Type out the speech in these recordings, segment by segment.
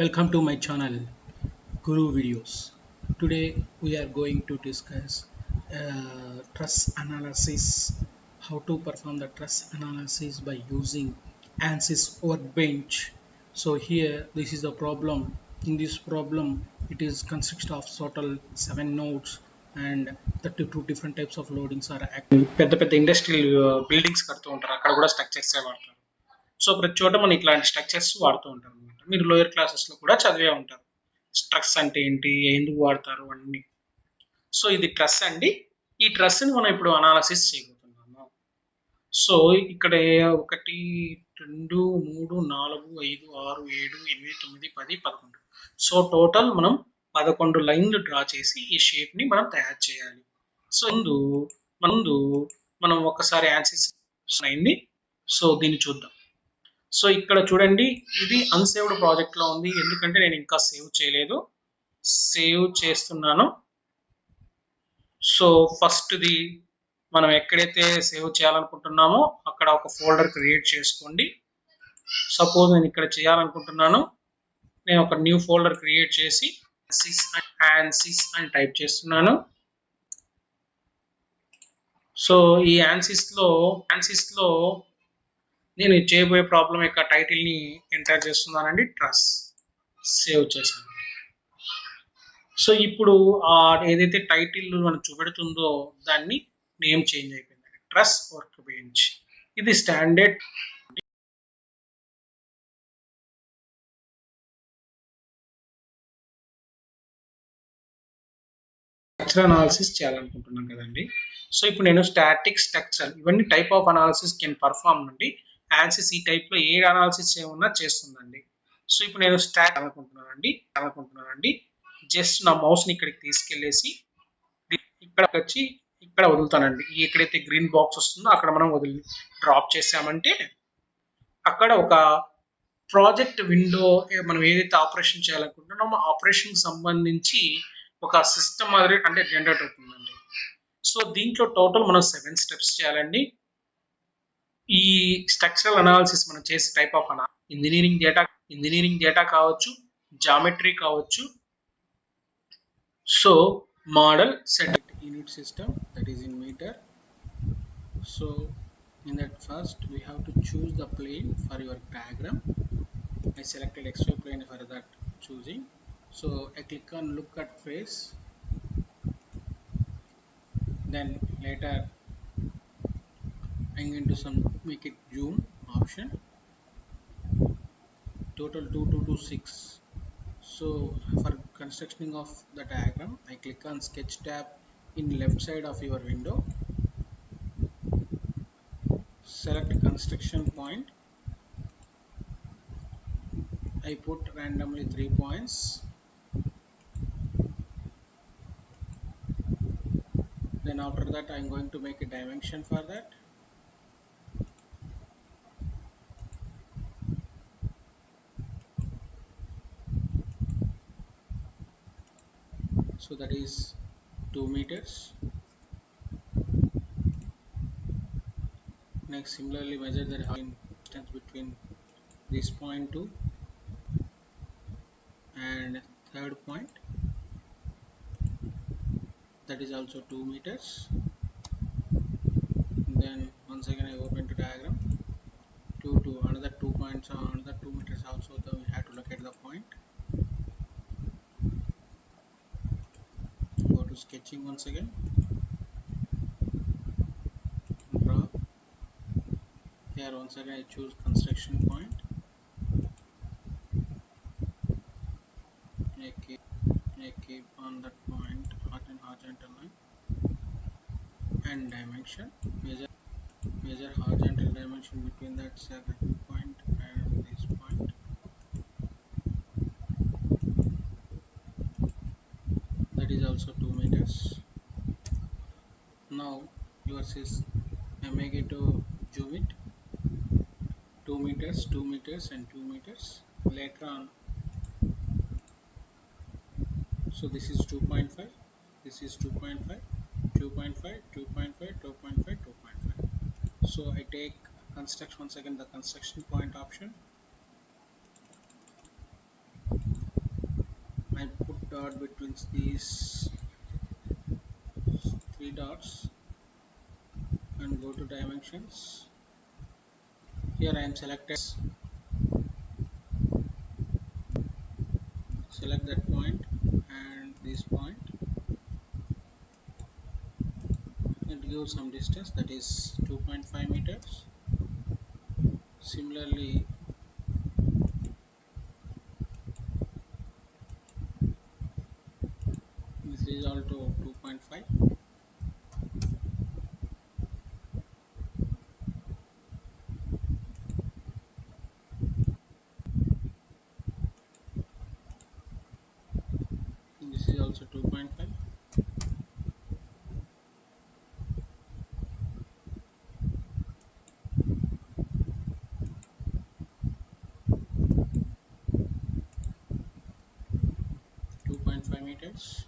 Welcome to my channel Guru Videos. Today we are going to discuss truss analysis, how to perform the truss analysis by using ANSYS Workbench. So here this is the problem. In this problem it is consists of total 7 nodes and 32 different types of loadings are active. పెద్ద పెద్ద industrial buildings కడుతూ ఉంటారు, అక్కడ కూడా structures వాడతారు. So ప్రతి చోట మనం ఇట్లాంటి స్ట్రక్చర్స్ వాడుతూ ఉంటారు అనమాట. మీరు లోయర్ క్లాసెస్ లో కూడా చదివే ఉంటారు స్ట్రక్స్ అంటే ఏంటి, ఎందుకు వాడతారు అన్ని. సో ఇది ట్రస్ అండి. ఈ ట్రస్ ని మనం ఇప్పుడు అనాలసిస్ చేయబోతున్నాము. సో ఇక్కడ 1 2 3 4 5 6 7 8 9 10 11. సో టోటల్ మనం 11 లైన్లు డ్రా చేసి ఈ షేప్ ని మనం తయారు చేయాలి. సో ముందు మనం ఒకసారి యాన్సిస్ అయింది. సో దీన్ని చూద్దాం. సో ఇక్కడ చూడండి, ఇది అన్సేవ్డ్ ప్రాజెక్ట్ లో ఉంది, ఎందుకంటే నేను ఇంకా సేవ్ చేయలేదు. సేవ్ చేస్తున్నాను. సో ఫస్ట్ది మనం ఎక్కడైతే సేవ్ చేయాలనుకుంటున్నామో అక్కడ ఒక ఫోల్డర్ క్రియేట్ చేసుకోండి. సపోజ్ నేను ఇక్కడ చేయాలనుకుంటున్నాను, నేను ఒక న్యూ ఫోల్డర్ క్రియేట్ చేసి ANSYS అని టైప్ చేస్తున్నాను. సో ఈ ANSYS లో నేను చేయబోయే ప్రాబ్లం యొక్క టైటిల్ ని ఎంటర్ చేస్తున్నానండి, ట్రస్. సేవ్ చేశాను. సో ఇప్పుడు ఏదైతే టైటిల్ మనం చూపెడుతుందో దాన్ని నేమ్ చేంజ్ అయిపోయింది, ట్రస్ వర్క్ బెంచ్. ఇది స్టాండర్డ్ స్ట్రక్చర్ అనాలిసిస్ చేయాలనుకుంటున్నాం కదండి. సో ఇప్పుడు నేను స్టాటిక్ స్ట్రక్చర్ ఇవన్నీ type of analysis can perform నుండి ANSYS ఈ టైప్ లో ఏ అనాలిసిస్ ఏమన్నా చేస్తుందండి. సో ఇప్పుడు నేను స్టాట్ అనుకుంటున్నానండి. జస్ట్ నా మౌస్ ని ఇక్కడికి తీసుకెళ్లేసి ఇక్కడ వచ్చి ఇక్కడ వదులుతానండి. ఎక్కడైతే గ్రీన్ బాక్స్ వస్తుందో అక్కడ మనం డ్రాప్ చేసామంటే అక్కడ ఒక ప్రాజెక్ట్ విండో, మనం ఏదైతే ఆపరేషన్ చేయాలనుకుంటున్నామో ఆపరేషన్ సంబంధించి ఒక సిస్టమ్ మాదిరి అంటే జనరేట్ అవుతుందండి. సో దీంట్లో టోటల్ మనం 7 స్టెప్స్ చేయాలండి. ఈ స్ట్రక్చరల్ అనాలిసిస్ మనం చేసే టైప్ ఆఫ్ ఇంజనీరింగ్ డేటా కావచ్చు, జామెట్రీ కావచ్చు. So model set unit system, that is in meter. So in that first we have to choose the plane for your diagram. I selected XY plane for that choosing. So I click on look at face, then later I'm going to make it zoom option, total 2226. So for constructing of the diagram I click on sketch tab in left side of your window, select construction point. I put randomly 3 points. Then after that I am going to make a dimension for that. So that is 2 meters. Next, similarly measure the distance between this point to and third point, that is also 2 meters. Then once again I open to diagram to another 2 points on another 2 meters also. Then we have to locate the point. Go to sketching once again, draw. Here once again I choose construction point. I keep on that point horizontal line and dimension. Measure horizontal dimension between that second point and this point. That is also 2 meters. Now yours is I make it to zoom it 2 meters, 2 meters and 2 meters. Later on, so this is 2.5, this is 2.5, 2.5, 2.5, 2.5, 2.5. So I take construction once again, the construction point option. dot between these three dots and go to dimensions. Here I am selected, select that point and this point. It gives some distance, that is 2.5 meters. Similarly, this is also 2.5. This is also 2.5. 2.5 meters.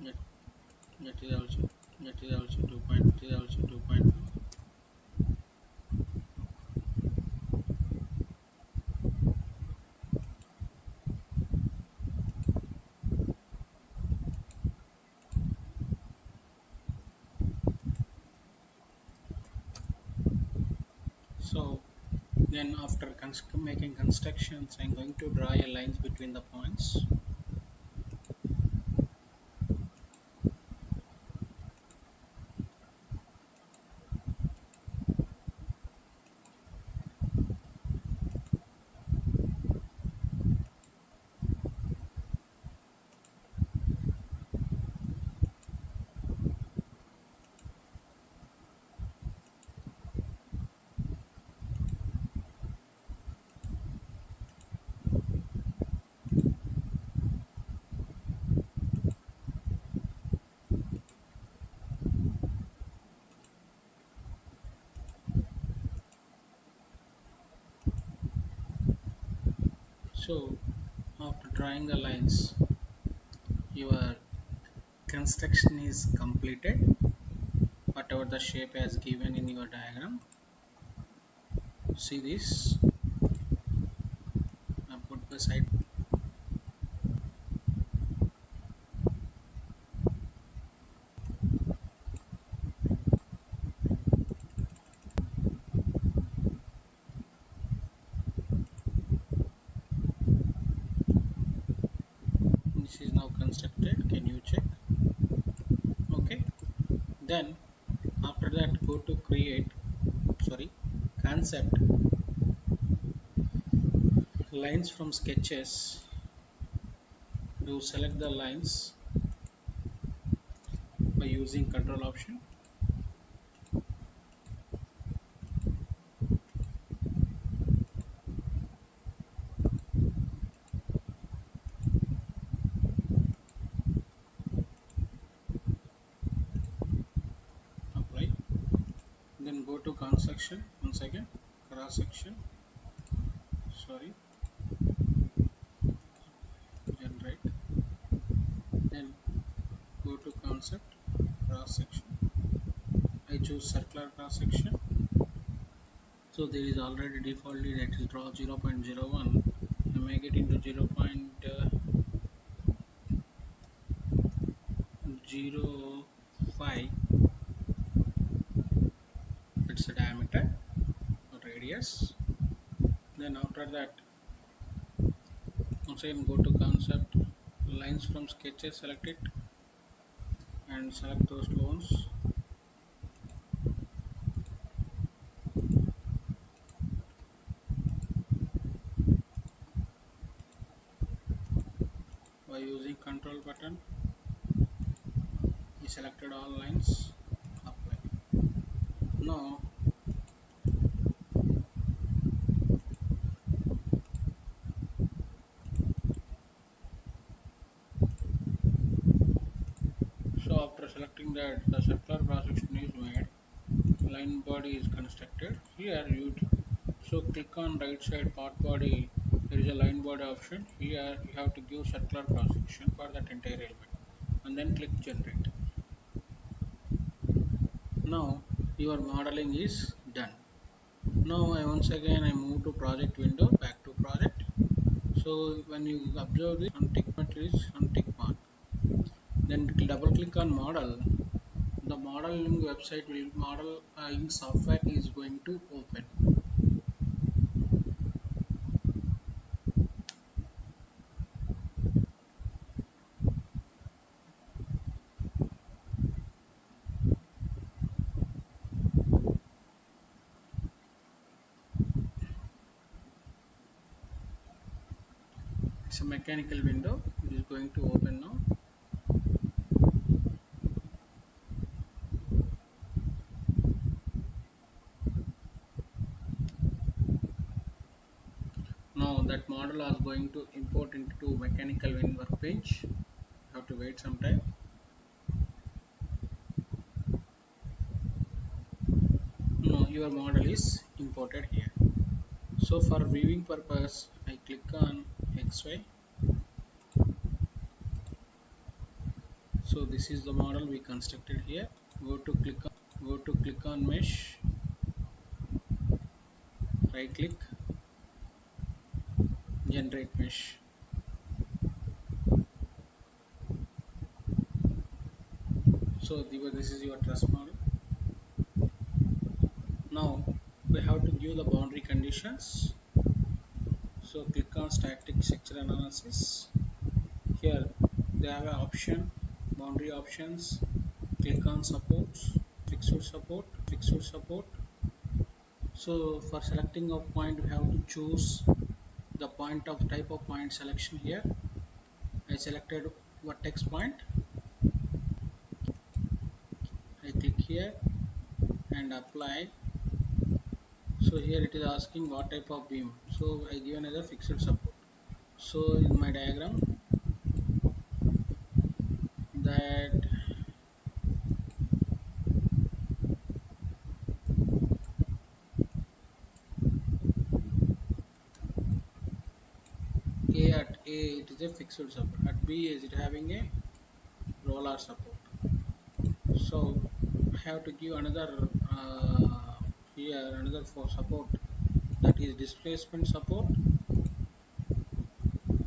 That, that is also that is also 2.5. So then after making constructions, I'm going to draw a lines between the points. So after drawing the lines, your construction is completed. Whatever the shape has given in your diagram, see this, I put beside. This is now constructed. Can you check? Okay. Then after that, go to create. Sorry, concept, lines from sketches. Do select the lines by using control option. Apply. Then go to construction. Once again, cross section. Sorry, generate. Then go to concept, cross section. I choose circular cross section. So there is already defaultly that is draw 0.01. I make it into 0.05. It's the diameter or radius. Then after that, once again go to concept, lines from sketches, select it and select those loans. by using control button. We selected all lines, apply. Now so after selecting that, the circular cross section is made, line body is constructed. Here you so click on right side part body, there is a line body option. Here you have to give circular cross section for that entire element and then click generate. Now your modeling is done. Now once again I move to project window, back to project. So when you observe this on tick mark is on tick mark, then double click on model. The modeling website will modeling software is going to open. It's a mechanical window. It is going to open now. Now that model is going to import into mechanical wind workbench. You have to wait some time. No, your model is imported here. So for viewing purpose, I click on XY. So this is the model we constructed here. Go to click on mesh. Right click, generate mesh. So this is your truss model. Now we have to give the boundary conditions. So click on static structure analysis. Here they have an option, boundary options. Click on supports, fixed support. So for selecting a point, we have to choose the point of type of point selection. Here I selected vertex point. I click here and apply. So here it is asking what type of beam. So I given as a fixed support. So in my diagram, that at A it is a fixed support, at B is it having a roller support. So I have to give another here another for support, that is displacement support.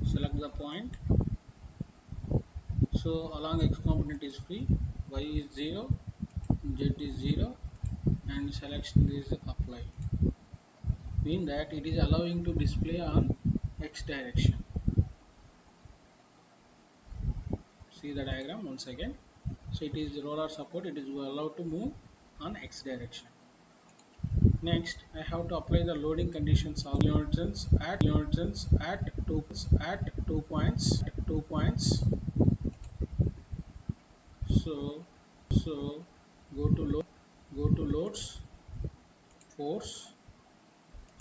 Select the point. So along x component is free, y is 0, z is 0, and selection is apply. Mean that it is allowing to display on x direction. See the diagram once again. So it is roller support, it is allowed to move on x direction. Next I have to apply the loading conditions of inertians at two points. So go to loads, force,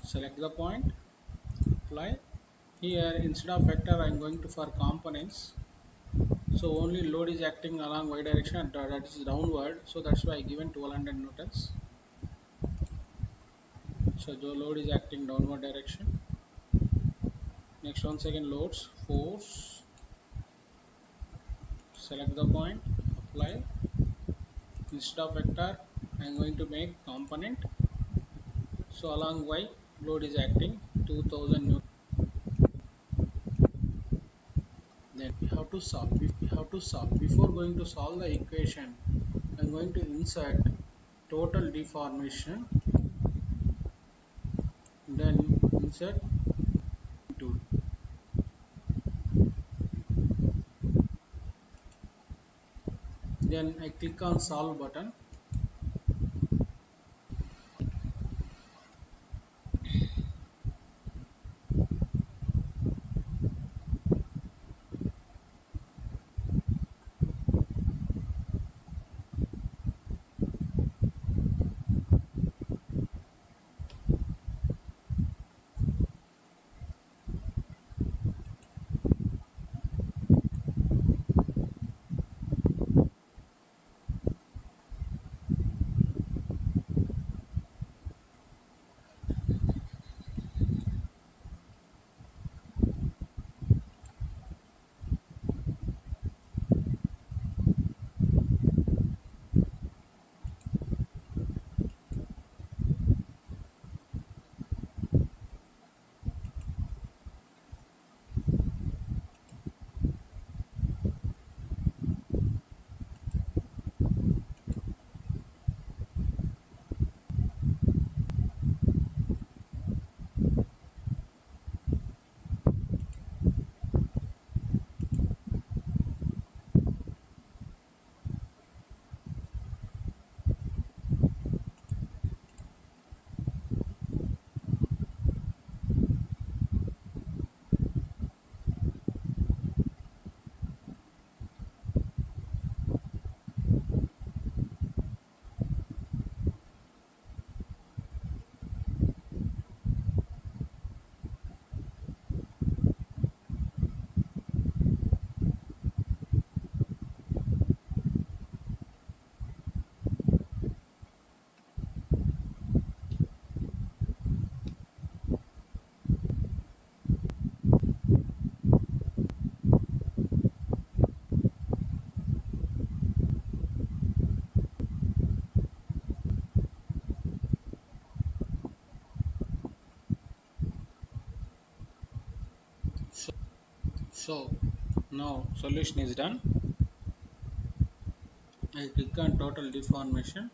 select the point, apply. Here instead of vector I am going to for components. So only load is acting along y direction, that is downward, so that's why I given 1200 newtons. So the load is acting downward direction. Next once again loads, force, select the point, apply. Instead of vector I am going to make component. So along y load is acting 2000 newtons. Then we have to solve. Before going to solve the equation, I am going to insert total deformation, then insert tool. Then I click on solve button. So now solution is done. I click on total deformation.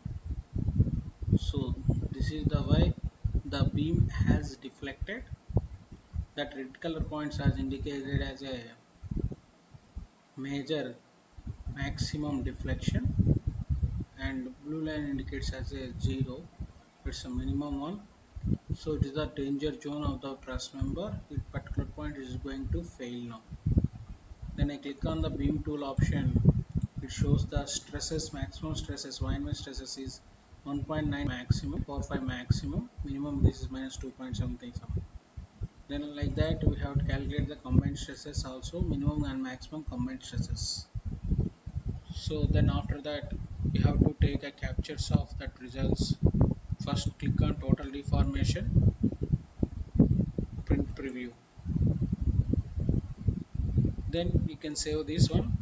So this is the way the beam has deflected. That red color points as indicated as a major maximum deflection, and blue line indicates as a 0, it's a minimum one. So it is the danger zone of the truss member. This particular point is going to fail now. Then I click on the beam tool option. It shows the stresses, maximum stresses, y stresses is 1.9 maximum, 4.5 maximum, minimum this is minus 2.77. Then like that we have to calculate the combined stresses also, minimum and maximum combined stresses. So then after that you have to take a captures of that results. First click on total deformation, print preview. Then you can save this one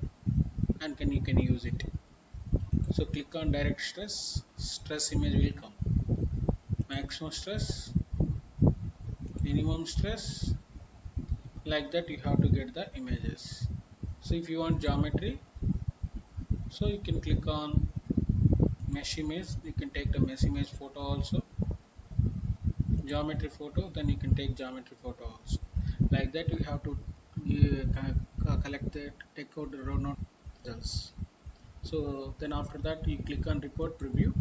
and you can use it. So click on direct stress, stress image will come. Maximum stress, minimum stress, like that you have to get the images. So if you want geometry, so you can click on mesh image, you can take the mesh image photo also. Geometry photo, then you can take geometry photo also. Like that you have to collect that, take out the row note results. So then after that you click on report preview.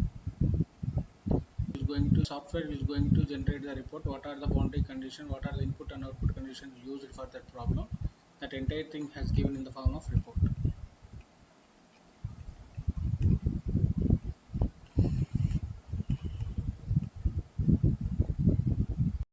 Software is going to generate the report. What are the boundary conditions, what are the input and output conditions used for that problem. That entire thing has given in the form of report.